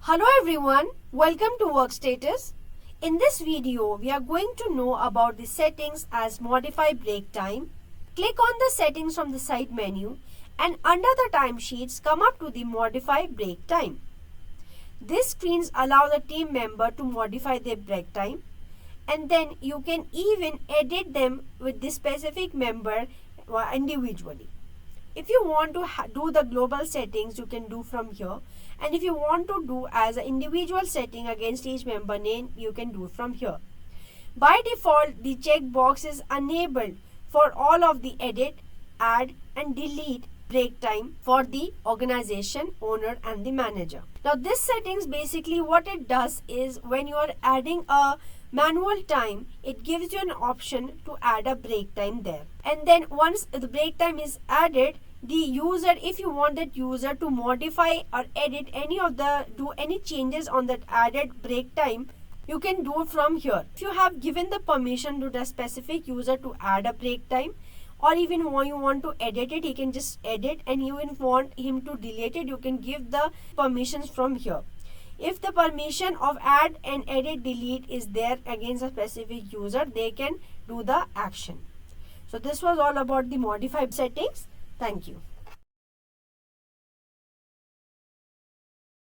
Hello everyone, welcome to Workstatus. In this video, we are going to know about the settings as modify break time. Click on the settings from the side menu and under the timesheets, come up to the modify break time. These screens allow the team member to modify their break time, and then you can even edit them with the specific member individually. If you want to do the global settings, you can do from here. And if you want to do as an individual setting against each member name, you can do from here. By default, the checkbox is enabled for all of the edit, add and delete break time for the organization, owner and the manager. Now this settings basically what it does is when you are adding a manual time, it gives you an option to add a break time there. And then once the break time is added, the user, if you want that user to modify or edit do any changes on that added break time, you can do it from here. If you have given the permission to the specific user to add a break time, or even when you want to edit it, he can just edit, and you even want him to delete it, you can give the permissions from here. If the permission of add and edit delete is there against a specific user, they can do the action. So this was all about the modify settings. Thank you.